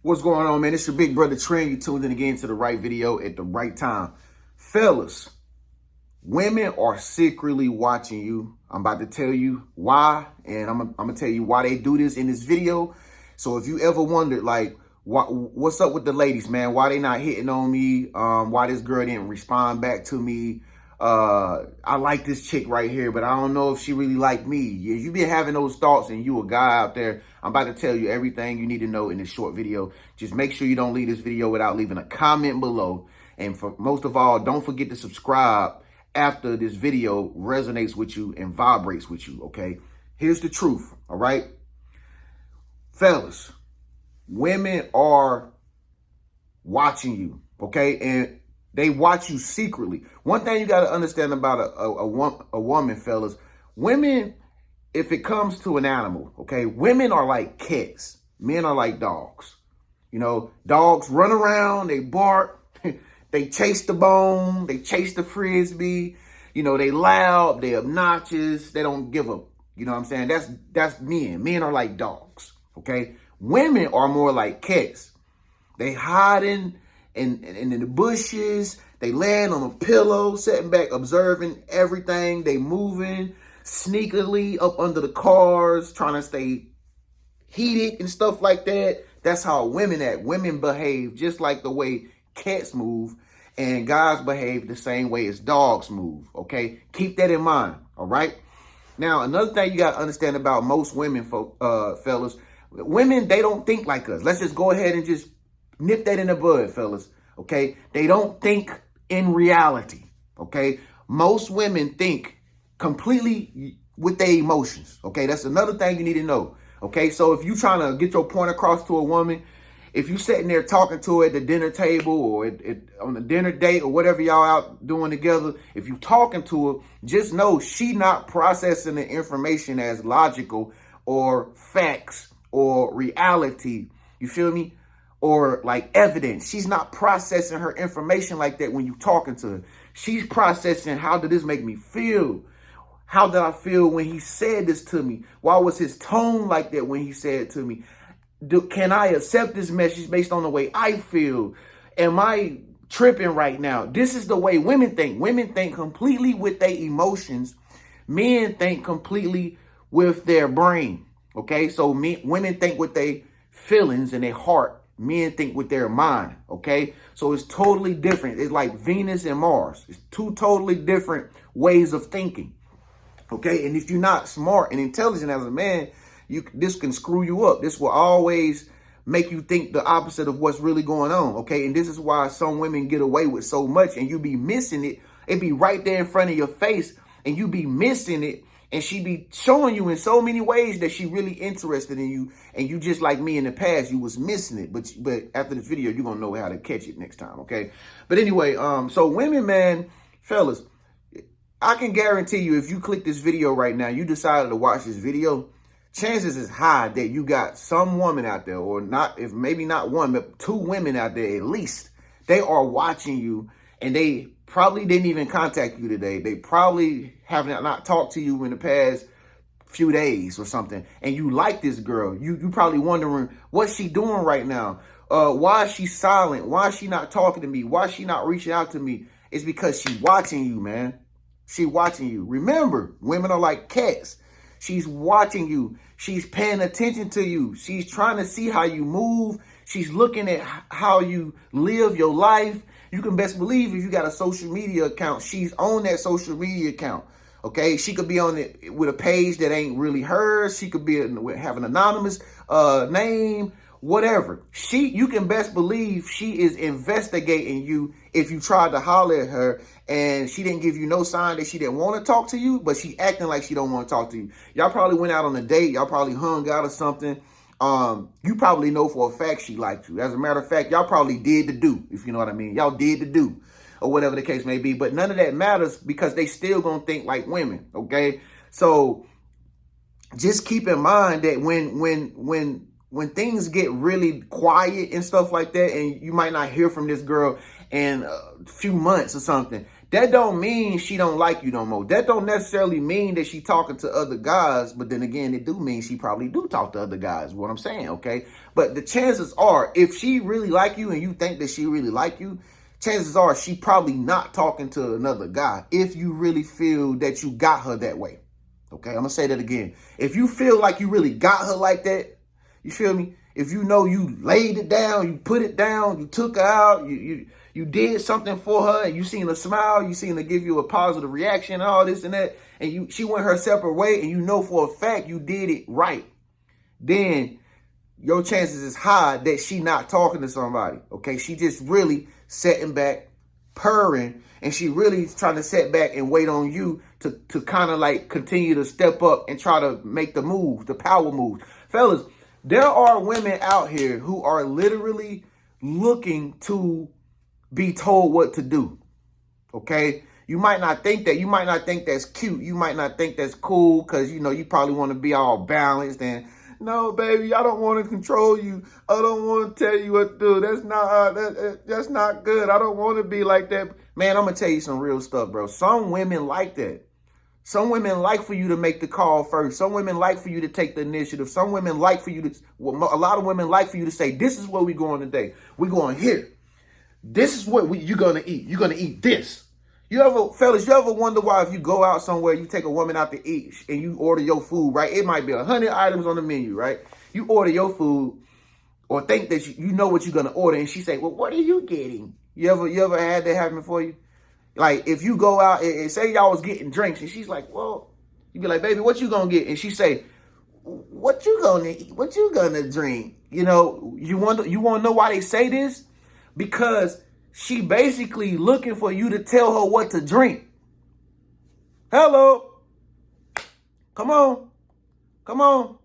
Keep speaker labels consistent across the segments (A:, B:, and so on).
A: What's going on, man? It's your big brother Trenius. You tuned in again to the right video at the right time. Fellas, women are secretly watching you. I'm about to tell you why, and I'm gonna tell you why they do this in this video. So if you ever wondered, like, what's up with the ladies, man? Why they not hitting on me? Why this girl didn't respond back to me? I like this chick right here, but I don't know if she really like me. If you been having those thoughts and you a guy out there, I'm about to tell you everything you need to know in this short video. Just make sure you don't leave this video without leaving a comment below. And for most of all, don't forget to subscribe after this video resonates with you and vibrates with you, okay? Here's the truth, all right? Fellas, women are watching you, okay? And they watch you secretly. One thing you got to understand about a woman, fellas, women, if it comes to an animal, okay, women are like cats. Men are like dogs. You know, dogs run around, they bark, they chase the bone, they chase the frisbee. You know, they loud, they obnoxious, they don't give up. You know what I'm saying? That's men. Men are like dogs, okay? Women are more like cats. They hiding in the bushes, they laying on a pillow, sitting back, observing everything. They moving sneakily up under the cars, trying to stay heated and stuff like that. That's how women act. Women behave just like the way cats move, and guys behave the same way as dogs move, okay? Keep that in mind, all right? Now, another thing you got to understand about most women, fellas, women, they don't think like us. Let's just go ahead and just nip that in the bud, fellas, okay? They don't think in reality, okay? Most women think completely with their emotions, okay? That's another thing you need to know, okay? So if you trying to get your point across to a woman, if you sitting there talking to her at the dinner table or on a dinner date or whatever y'all out doing together, if you talking to her, just know she not processing the information as logical or facts or reality, you feel me? Or like evidence. She's not processing her information like that when you talking to her. She's processing, how did this make me feel? How did I feel when he said this to me? Why was his tone like that when he said it to me? Can I accept this message based on the way I feel? Am I tripping right now? This is the way women think. Women think completely with their emotions. Men think completely with their brain. Okay, so women think with their feelings and their heart. Men think with their mind, okay? So it's totally different. It's like Venus and Mars. It's two totally different ways of thinking, okay? And if you're not smart and intelligent as a man, this can screw you up. This will always make you think the opposite of what's really going on, okay? And this is why some women get away with so much and you be missing it. It be right there in front of your face and you be missing it. And she be showing you in so many ways that she really interested in you. And you just like me in the past, you was missing it. But after this video, you're going to know how to catch it next time, okay? But anyway, so women, man, fellas, I can guarantee you if you click this video right now, you decided to watch this video, chances is high that you got some woman out there, or not, if maybe not one, but two women out there at least. They are watching you and they probably didn't even contact you today. They probably have not talked to you in the past few days or something. And you like this girl. You probably wondering, what's she doing right now? Why is she silent? Why is she not talking to me? Why is she not reaching out to me? It's because she's watching you, man. She watching you. Remember, women are like cats. She's watching you. She's paying attention to you. She's trying to see how you move. She's looking at how you live your life. You can best believe if you got a social media account, she's on that social media account, okay? She could be on it with a page that ain't really hers. She could be have an anonymous name, whatever. You can best believe she is investigating you if you tried to holler at her and she didn't give you no sign that she didn't want to talk to you, but she acting like she don't want to talk to you. Y'all probably went out on a date. Y'all probably hung out or something. You probably know for a fact she liked you. As a matter of fact, y'all probably did the do, if you know what I mean. Y'all did the do, or whatever the case may be. But none of that matters because they still gonna think like women, okay? So just keep in mind that when things get really quiet and stuff like that, and you might not hear from this girl in a few months or something, that don't mean she don't like you no more. That don't necessarily mean that she talking to other guys, but then again, it do mean she probably do talk to other guys, what I'm saying, okay? But the chances are, if she really like you and you think that she really like you, chances are she probably not talking to another guy if you really feel that you got her that way, okay? I'm going to say that again. If you feel like you really got her like that, you feel me? If you know you laid it down, you put it down, you took her out, you did something for her, and you seen her smile, you seen her give you a positive reaction, all this and that, and she went her separate way, and you know for a fact you did it right, then your chances is high that she not talking to somebody, okay? She just really sitting back, purring, and she really trying to sit back and wait on you to kind of like continue to step up and try to make the move, the power move. Fellas, there are women out here who are literally looking to be told what to do, okay? You might not think that. You might not think that's cute. You might not think that's cool because, you know, you probably want to be all balanced and, no, baby, I don't want to control you. I don't want to tell you what to do. That's not good. I don't want to be like that. Man, I'm going to tell you some real stuff, bro. Some women like that. Some women like for you to make the call first. Some women like for you to take the initiative. Some women like for you to, well, a lot of women like for you to say, this is where we're going today. We're going here. This is what you're going to eat. You're going to eat this. Fellas, you ever wonder why if you go out somewhere, you take a woman out to eat and you order your food, right? It might be 100 items on the menu, right? You order your food or think that you know what you're going to order and she say, well, what are you getting? You ever had that happen for you? Like if you go out and say y'all was getting drinks and she's like, well, you be like, baby, what you going to get? And she say, what you going to eat? What you going to drink? You know, you want to know why they say this? Because she basically looking for you to tell her what to drink. Hello. Come on. Come on.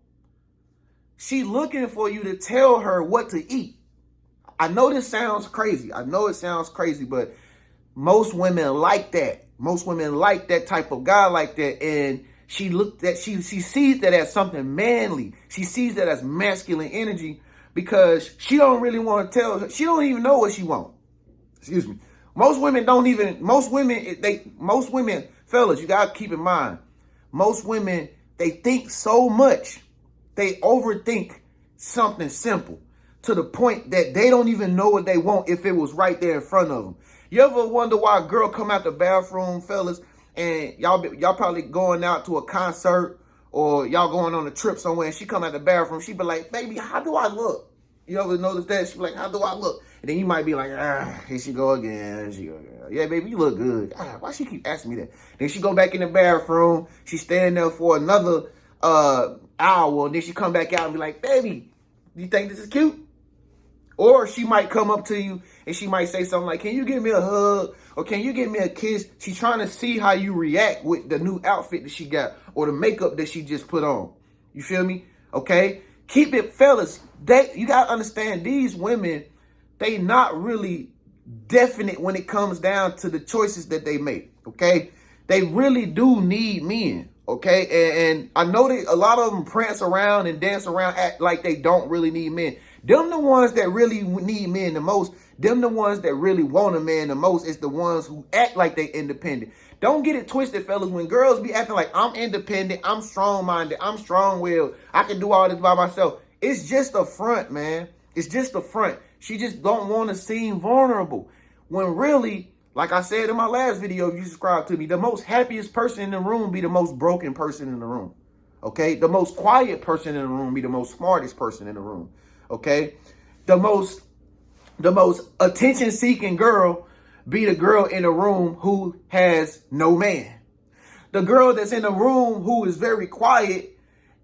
A: She looking for you to tell her what to eat. I know this sounds crazy. I know it sounds crazy, but most women like that. Most women like that type of guy like that. And she sees that as something manly. She sees that as masculine energy because she don't really want to tell her. She don't even know what she wants. Excuse me. Most women, fellas, you got to keep in mind, most women, they think so much. They overthink something simple to the point that they don't even know what they want if it was right there in front of them. You ever wonder why a girl come out the bathroom, fellas, and y'all probably going out to a concert or y'all going on a trip somewhere and she come out the bathroom, she be like, baby, how do I look? You ever notice that? She be like, how do I look? And then you might be like, here she go again. Yeah, baby, you look good. Why she keep asking me that? Then she go back in the bathroom. She stand there for another hour. And then she come back out and be like, baby, do you think this is cute? Or she might come up to you and she might say something like, can you give me a hug? Or can you give me a kiss? She's trying to see how you react with the new outfit that she got or the makeup that she just put on. You feel me? Okay? Keep it, fellas. You got to understand, these women, they not really definite when it comes down to the choices that they make, okay? They really do need men, okay? And I know that a lot of them prance around and dance around, act like they don't really need men. Them the ones that really need men the most. Them the ones that really want a man the most is the ones who act like they independent. Don't get it twisted, fellas. When girls be acting like I'm independent, I'm strong-minded, I'm strong-willed, I can do all this by myself. It's just a front, man. It's just a front. She just don't want to seem vulnerable. When really, like I said in my last video, if you subscribe to me, the most happiest person in the room be the most broken person in the room. Okay? The most quiet person in the room be the most smartest person in the room. Okay? The most attention-seeking girl be the girl in the room who has no man. The girl that's in the room who is very quiet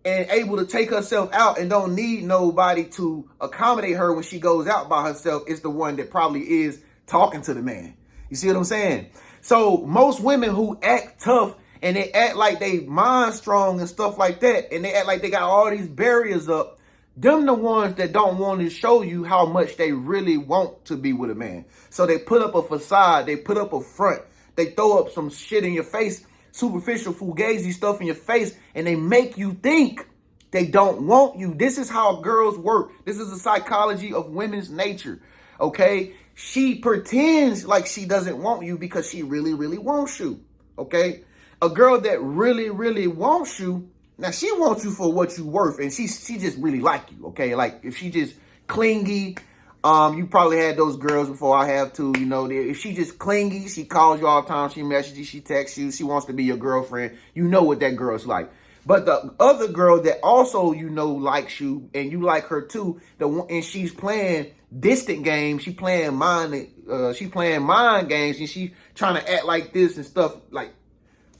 A: and able to take herself out and don't need nobody to accommodate her when she goes out by herself is the one that probably is talking to the man. You see what I'm saying? So most women who act tough and they act like they mind strong and stuff like that, and they act like they got all these barriers up, them the ones that don't want to show you how much they really want to be with a man. So they put up a facade, they put up a front, they throw up some shit in your face, superficial fugazi stuff in your face, and they make you think they don't want you. This is how girls work. This is the psychology of women's nature. Okay? She pretends like she doesn't want you because she really, really wants you. Okay? A girl that really, really wants you, now she wants you for what you worth, and she just really like you. Okay? Like if she just clingy, you probably had those girls before. I have too. You know, if she just clingy, she calls you all the time, she messages you, she texts you, she wants to be your girlfriend. You know what that girl's like. But the other girl that also, you know, likes you and you like her too, and she's playing distant games, she playing mind games, and she trying to act like this and stuff. Like,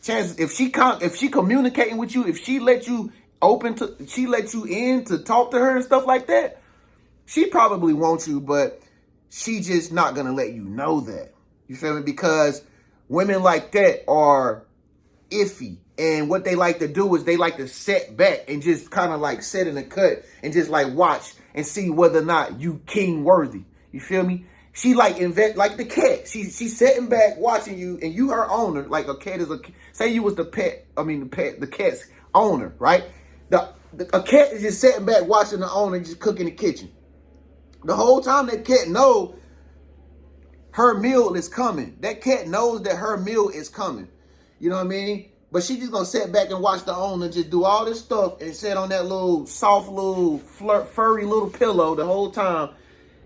A: chances if she communicating with you, if she let you in to talk to her and stuff like that, she probably wants you, but she just not gonna let you know that. You feel me? Because women like that are iffy. And what they like to do is they like to set back and just kind of like sit in the cut and just like watch and see whether or not you king worthy. You feel me? She like like the cat. She's sitting back watching you, and you her owner. Like a cat is say you was the cat's owner, right? A cat is just sitting back watching the owner just cook in the kitchen. The whole time that cat knows her meal is coming. That cat knows that her meal is coming. You know what I mean? But she just gonna sit back and watch the owner just do all this stuff and sit on that little soft little furry little pillow the whole time.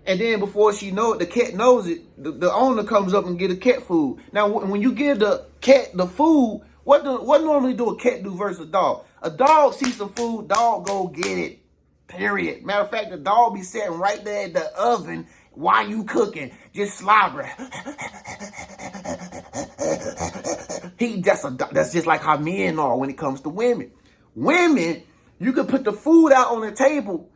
A: And then before she know it, the cat knows it. The owner comes up and get the cat food. Now, when you give the cat the food, what normally do a cat do versus a dog? A dog sees some food, dog go get it. Period. Matter of fact, the dog be sitting right there at the oven while you cooking, just slobbering. That's just like how men are when it comes to women. Women, you can put the food out on the table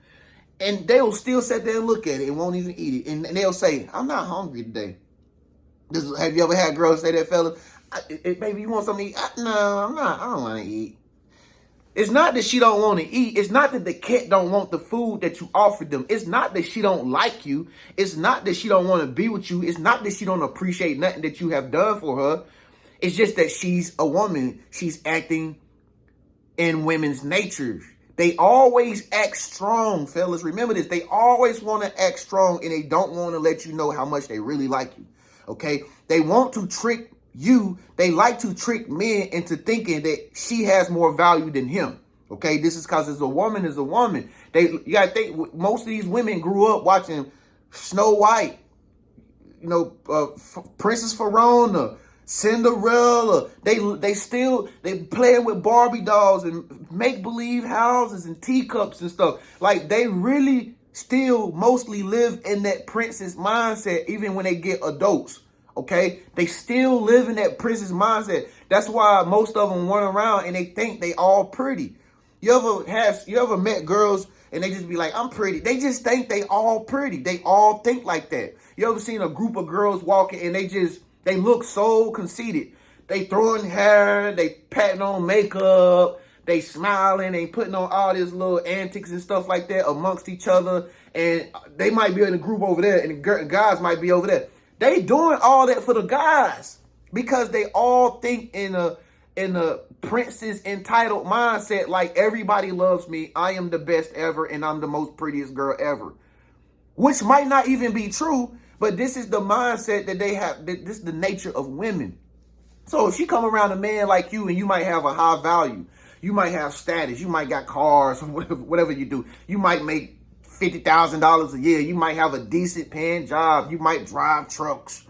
A: and they'll still sit there and look at it and won't even eat it. And they'll say, I'm not hungry today. Have you ever had girls say that, fella? Baby, you want something to eat? No, I'm not. I don't want to eat. It's not that she don't want to eat. It's not that the cat don't want the food that you offered them. It's not that she don't like you. It's not that she don't want to be with you. It's not that she don't appreciate nothing that you have done for her. It's just that she's a woman. She's acting in women's natures. They always act strong, fellas. Remember this. They always want to act strong, and they don't want to let you know how much they really like you. Okay? They want to trick you. They like to trick men into thinking that she has more value than him. Okay? This is because a woman is a woman. You got to think, most of these women grew up watching Snow White, you know, Princess Verona, Cinderella. They playing with Barbie dolls and make-believe houses and teacups and stuff. Like, they really still mostly live in that princess mindset even when they get adults. Okay? They still live in that princess mindset. That's why most of them run around and they think they all pretty. You ever met girls and they just be like, I'm pretty? They just think they all pretty. They all think like that. You ever seen a group of girls walking and they look so conceited? They throwing hair, they patting on makeup, they smiling, they putting on all these little antics and stuff like that amongst each other. And they might be in a group over there and the guys might be over there. They doing all that for the guys because they all think in a princess entitled mindset, like everybody loves me, I am the best ever, and I'm the most prettiest girl ever. Which might not even be true, but this is the mindset that they have. This is the nature of women. So if she come around a man like you and you might have a high value, you might have status, you might got cars, whatever you do, you might make $50,000 a year, you might have a decent paying job, you might drive trucks,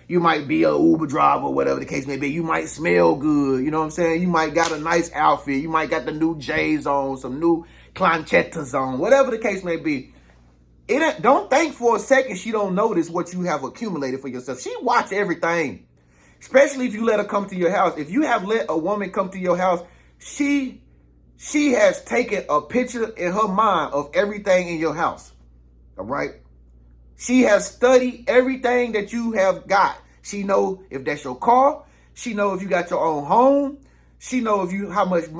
A: you might be a Uber driver, whatever the case may be, you might smell good, you know what I'm saying, you might got a nice outfit, you might got the new J's on, some new Clanchettas on, whatever the case may be. Don't think for a second she don't notice what you have accumulated for yourself. She watch everything, especially if you let her come to your house. If you have let a woman come to your house, she has taken a picture in her mind of everything in your house. All right? She has studied everything that you have got. She know if that's your car. She know if you got your own home. She know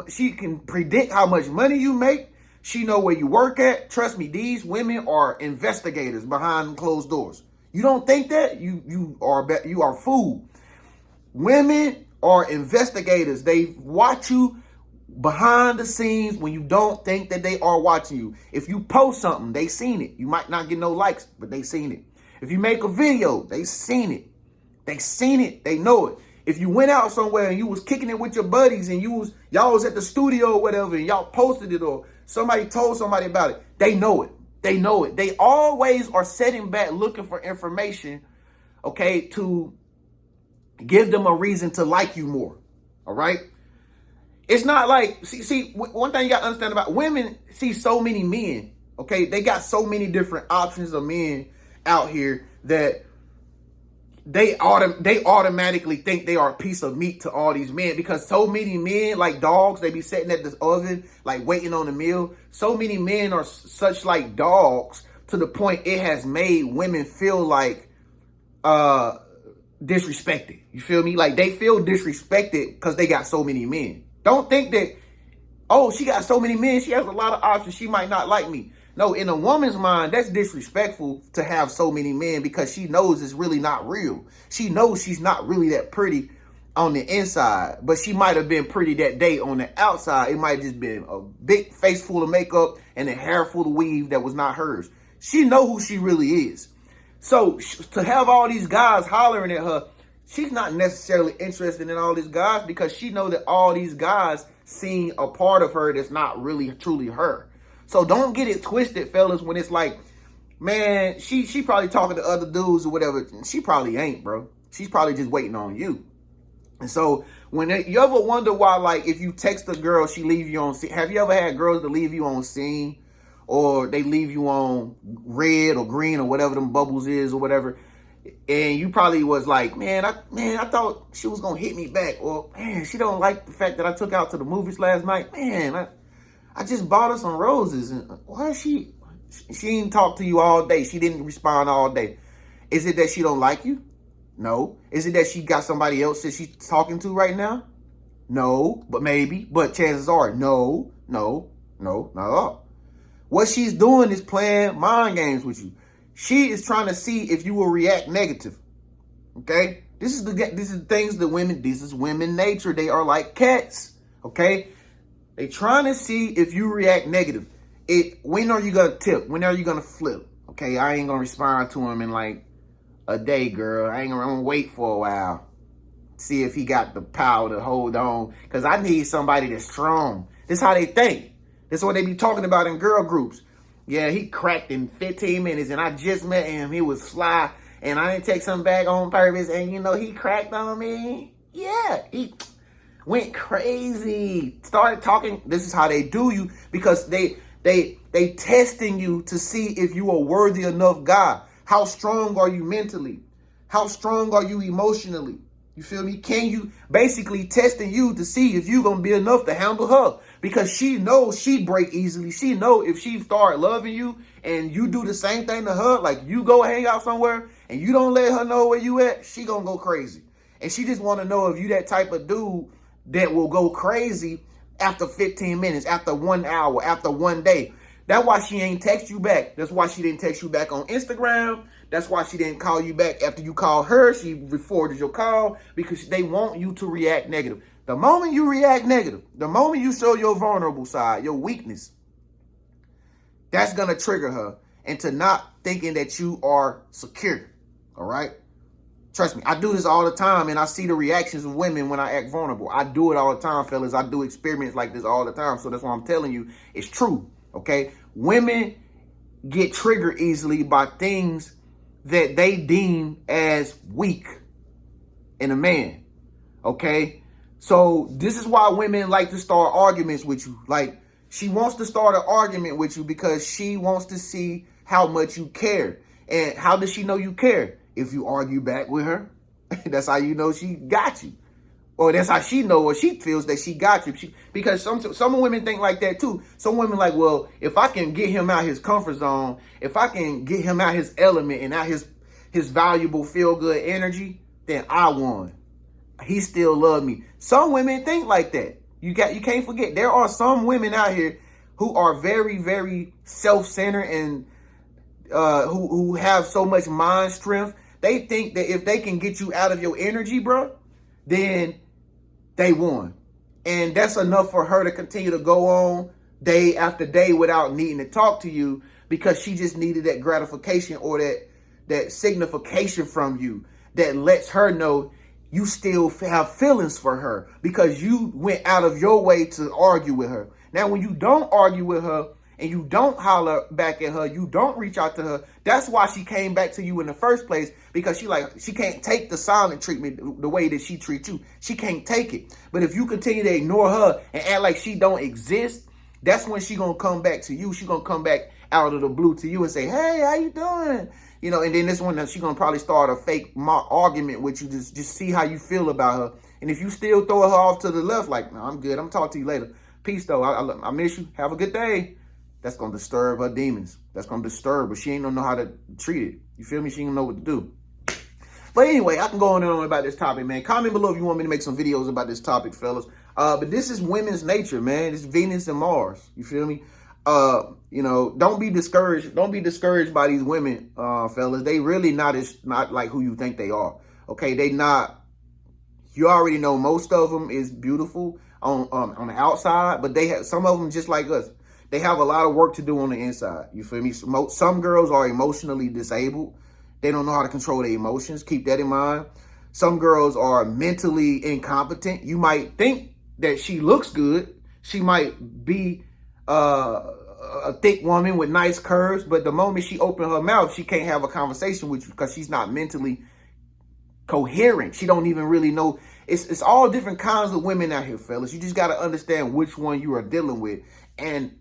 A: she can predict how much money you make. She know where you work at. Trust me, these women are investigators behind closed doors. You don't think that? You are fooled. Women are investigators. They watch you behind the scenes when you don't think that they are watching you. If you post something, they seen it. You might not get no likes, but they seen it. If you make a video, they seen it. They seen it. They know it. If you went out somewhere and you was kicking it with your buddies and y'all was at the studio or whatever and y'all posted it or somebody told somebody about it, they know it. They know it. They always are sitting back looking for information, okay, to give them a reason to like you more. All right. It's not like, see, one thing you got to understand about women see so many men. Okay. They got so many different options of men out here that they automatically think they are a piece of meat to all these men, because so many men, like dogs, they be sitting at this oven, like waiting on the meal. So many men are such like dogs to the point it has made women feel like disrespected. You feel me? Like they feel disrespected because they got so many men. Don't think that, oh, she got so many men, she has a lot of options, she might not like me. No, in a woman's mind, that's disrespectful to have so many men, because she knows it's really not real. She knows she's not really that pretty on the inside, but she might have been pretty that day on the outside. It might have just been a big face full of makeup and a hair full of weave that was not hers. She know who she really is. So to have all these guys hollering at her, she's not necessarily interested in all these guys, because she know that all these guys seen a part of her that's not really truly her. So don't get it twisted, fellas, when it's like, man, she probably talking to other dudes or whatever. She probably ain't, bro. She's probably just waiting on you. And so when you ever wonder why, like, if you text a girl, she leave you on scene. Have you ever had girls that leave you on scene, or they leave you on red or green or whatever them bubbles is or whatever? And you probably was like, man, I thought she was going to hit me back. Or, man, she don't like the fact that I took her out to the movies last night. Man, I just bought her some roses. And why she didn't talk to you all day? She didn't respond all day. Is it that she don't like you? No. Is it that she got somebody else that she's talking to right now? No, but maybe. But chances are, no, not at all. What she's doing is playing mind games with you. She is trying to see if you will react negative. Okay? This is things that women, this is women nature. They are like cats. Okay? They trying to see if you react negative. When are you going to tip? When are you going to flip? Okay, I ain't going to respond to him in like a day, girl. I'm going to wait for a while. See if he got the power to hold on. Because I need somebody that's strong. This is how they think. This is what they be talking about in girl groups. Yeah, he cracked in 15 minutes and I just met him. He was fly and I didn't take something back on purpose. And, you know, he cracked on me. Yeah, he went crazy. Started talking. This is how they do you, because they testing you to see if you are worthy enough guy. How strong are you mentally? How strong are you emotionally? You feel me? Can you basically testing you to see if you gonna be enough to handle her? Because she knows she break easily. She know if she start loving you and you do the same thing to her, like you go hang out somewhere and you don't let her know where you at, she gonna go crazy. And she just want to know if you that type of dude that will go crazy after 15 minutes, after 1 hour, after 1 day. That's why she ain't text you back. That's why she didn't text you back on Instagram. That's why she didn't call you back after you called her. She forwarded your call, because they want you to react negative. The moment you react negative, the moment you show your vulnerable side, your weakness, that's going to trigger her into not thinking that you are secure. All right? Trust me, I do this all the time, and I see the reactions of women when I act vulnerable. I do it all the time, fellas. I do experiments like this all the time. So that's why I'm telling you, it's true. Okay? Women get triggered easily by things that they deem as weak in a man. Okay? So this is why women like to start arguments with you. Like, she wants to start an argument with you because she wants to see how much you care. And how does she know you care? If you argue back with her, that's how you know she got you. Or that's how she know, or she feels that she got you. Because some women think like that too. Some women like, well, if I can get him out his comfort zone, if I can get him out his element and out his valuable feel-good energy, then I won. He still love me. Some women think like that. You can't forget, there are some women out here who are very, very self-centered and who have so much mind strength. They think that if they can get you out of your energy, bro, then they won. And that's enough for her to continue to go on day after day without needing to talk to you, because she just needed that gratification or that signification from you that lets her know you still have feelings for her because you went out of your way to argue with her. Now, when you don't argue with her and you don't holler back at her, you don't reach out to her, that's why she came back to you in the first place, because she can't take the silent treatment the way that she treats you. She can't take it. But if you continue to ignore her and act like she don't exist, that's when she gonna come back to you. She gonna come back out of the blue to you and say, hey, how you doing? You know, and then this one, she gonna probably start a fake argument with you, just see how you feel about her. And if you still throw her off to the left, like, no, I'm good, I'm talking to you later. Peace, though. I miss you. Have a good day. That's gonna disturb her demons. That's gonna disturb her. She ain't gonna know how to treat it. You feel me? She ain't gonna know what to do. But anyway, I can go on and on about this topic, man. Comment below if you want me to make some videos about this topic, fellas. But this is women's nature, man. It's Venus and Mars. You feel me? You know, don't be discouraged. Don't be discouraged by these women, fellas. They really not like who you think they are. Okay, they not. You already know most of them is beautiful on the outside, but they have some of them just like us. They have a lot of work to do on the inside. You feel me? Some girls are emotionally disabled. They don't know how to control their emotions. Keep that in mind. Some girls are mentally incompetent. You might think that she looks good. She might be a thick woman with nice curves, but the moment she opens her mouth, she can't have a conversation with you because she's not mentally coherent. She don't even really know. It's all different kinds of women out here, fellas. You just got to understand which one you are dealing with and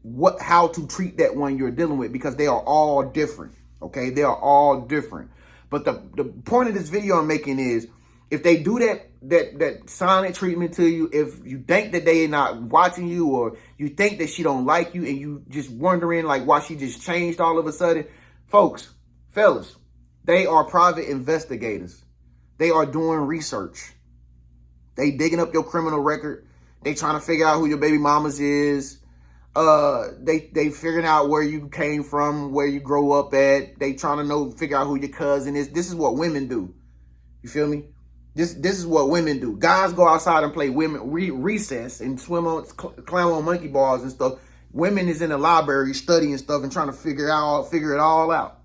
A: how to treat that one you're dealing with, because they are all different. Okay, they are all different. But the point of this video I'm making is, if they do that silent treatment to you, if you think that they are not watching you, or you think that she don't like you, and you just wondering like why she just changed all of a sudden, fellas, they are private investigators. They are doing research. They digging up your criminal record. They trying to figure out who your baby mamas is. They figuring out where you came from, where you grow up at. They trying to figure out who your cousin is. This is what women do. You feel me? This is what women do. Guys go outside and play recess and climb on monkey bars and stuff. Women is in the library studying stuff and trying to figure it all out.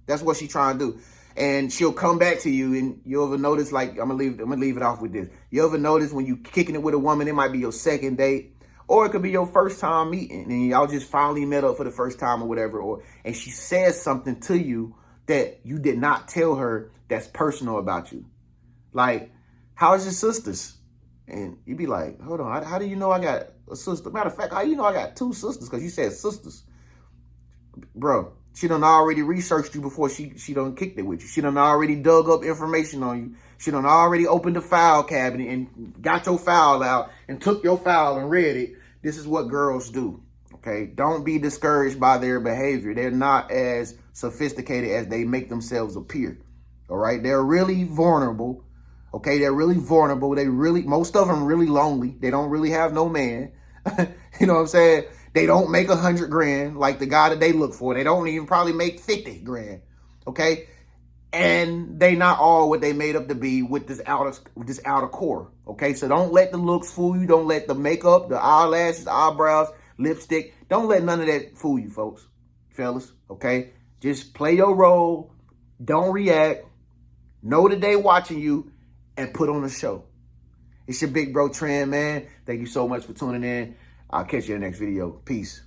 A: That's what she trying to do. And she'll come back to you, and you'll ever notice, like, I'm gonna leave it off with this. You ever notice when you kicking it with a woman, it might be your second date, or it could be your first time meeting, and y'all just finally met up for the first time or whatever, and she says something to you that you did not tell her that's personal about you. Like, how's your sisters? And you be like, hold on, how do you know I got a sister? Matter of fact, how you know I got two sisters? Because you said sisters. Bro, she done already researched you before she done kicked it with you. She done already dug up information on you. She done already opened the file cabinet and got your file out and took your file and read it. This is what girls do, okay? Don't be discouraged by their behavior. They're not as sophisticated as they make themselves appear, all right? They're really vulnerable, okay? They're really vulnerable. Most of them really lonely. They don't really have no man. You know what I'm saying? They don't make 100 grand like the guy that they look for. They don't even probably make 50 grand, okay? And they not all what they made up to be with this outer core, okay? So don't let the looks fool you. Don't let the makeup, the eyelashes, eyebrows, lipstick. Don't let none of that fool you, fellas, okay? Just play your role. Don't react. Know that they watching you, and put on a show. It's your big bro Tren, man. Thank you so much for tuning in. I'll catch you in the next video. Peace.